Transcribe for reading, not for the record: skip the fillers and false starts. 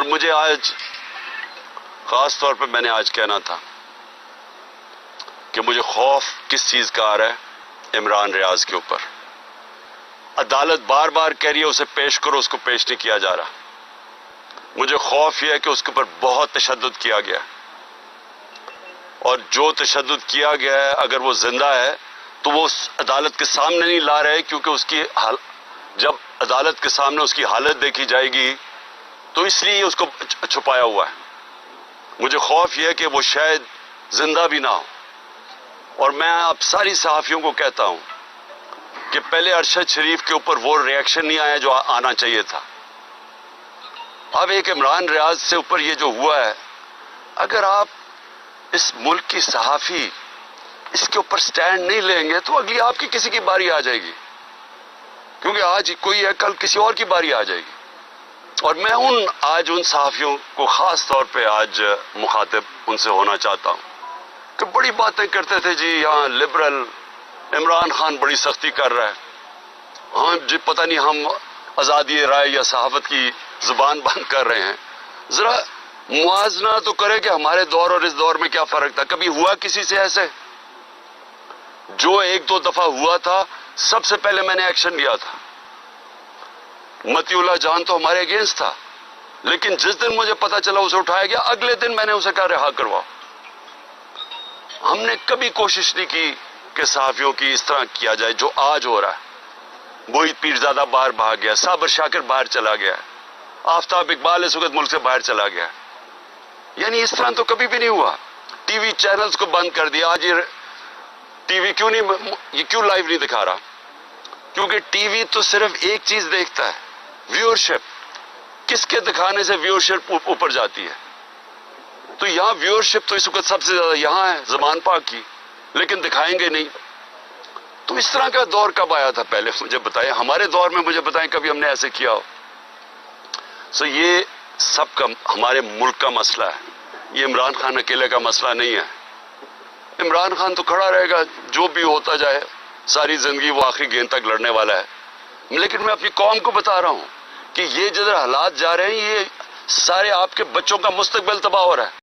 اور مجھے آج خاص طور پہ میں نے آج کہنا تھا کہ مجھے خوف کس چیز کا آ رہا ہے؟ عمران ریاض کے اوپر عدالت بار بار کہہ رہی ہے اسے پیش کرو، اس کو پیش نہیں کیا جا رہا۔ مجھے خوف یہ ہے کہ اس کے اوپر بہت تشدد کیا گیا ہے، اور جو تشدد کیا گیا ہے اگر وہ زندہ ہے تو وہ اس عدالت کے سامنے نہیں لا رہے، کیونکہ اس کی جب عدالت کے سامنے اس کی حالت دیکھی جائے گی تو اس لیے اس کو چھپایا ہوا ہے۔ مجھے خوف یہ ہے کہ وہ شاید زندہ بھی نہ ہو، اور میں آپ ساری صحافیوں کو کہتا ہوں کہ پہلے ارشد شریف کے اوپر وہ ریاکشن نہیں آیا جو آنا چاہیے تھا۔ اب ایک عمران ریاض سے اوپر یہ جو ہوا ہے، اگر آپ اس ملک کی صحافی اس کے اوپر سٹینڈ نہیں لیں گے تو اگلی آپ کی کسی کی باری آ جائے گی، کیونکہ آج کوئی ہے کل کسی اور کی باری آ جائے گی۔ اور میں آج ان صحافیوں کو خاص طور پہ آج مخاطب ان سے ہونا چاہتا ہوں کہ بڑی باتیں کرتے تھے جی یہاں لبرل عمران خان بڑی سختی کر رہا ہے، ہاں جی پتہ نہیں ہم آزادی رائے یا صحافت کی زبان بند کر رہے ہیں۔ ذرا موازنہ تو کرے کہ ہمارے دور اور اس دور میں کیا فرق تھا؟ کبھی ہوا کسی سے ایسے؟ جو ایک دو دفعہ ہوا تھا سب سے پہلے میں نے ایکشن لیا تھا۔ متی اللہ جان تو ہمارے اگینسٹ تھا، لیکن جس دن مجھے پتا چلا اسے اٹھایا گیا اگلے دن میں نے اسے کہا رہا کرواؤ۔ ہم نے کبھی کوشش نہیں کی کہ صحافیوں کی اس طرح کیا جائے جو آج ہو رہا ہے۔ موحد پیرزادہ باہر بھاگ گیا، صابر شاکر باہر چلا گیا، آفتاب اقبال اس وقت ملک سے باہر چلا گیا، یعنی اس طرح تو کبھی بھی نہیں ہوا۔ ٹی وی چینلز کو بند کر دیا۔ آج یہ ٹی وی کیوں لائیو نہیں دکھا رہا؟ کیونکہ ٹی وی تو صرف ایک چیز دیکھتا ہے، ویورشپ۔ کس کے دکھانے سے ویورشپ اوپر جاتی ہے؟ تو یہاں ویورشپ تو اس وقت سب سے زیادہ یہاں ہے زبان پاک کی، لیکن دکھائیں گے نہیں۔ تو اس طرح کا دور کب آیا تھا؟ پہلے مجھے بتائیں، ہمارے دور میں مجھے بتائیں کبھی ہم نے ایسے کیا ہو؟ یہ سب کا ہمارے ملک کا مسئلہ ہے، یہ عمران خان اکیلے کا مسئلہ نہیں ہے۔ عمران خان تو کھڑا رہے گا، جو بھی ہوتا جائے، ساری زندگی وہ آخری گیند تک لڑنے والا ہے۔ لیکن میں اپنی قوم کو بتا رہا ہوں کہ یہ جدھر حالات جا رہے ہیں، یہ سارے آپ کے بچوں کا مستقبل تباہ ہو رہا ہے۔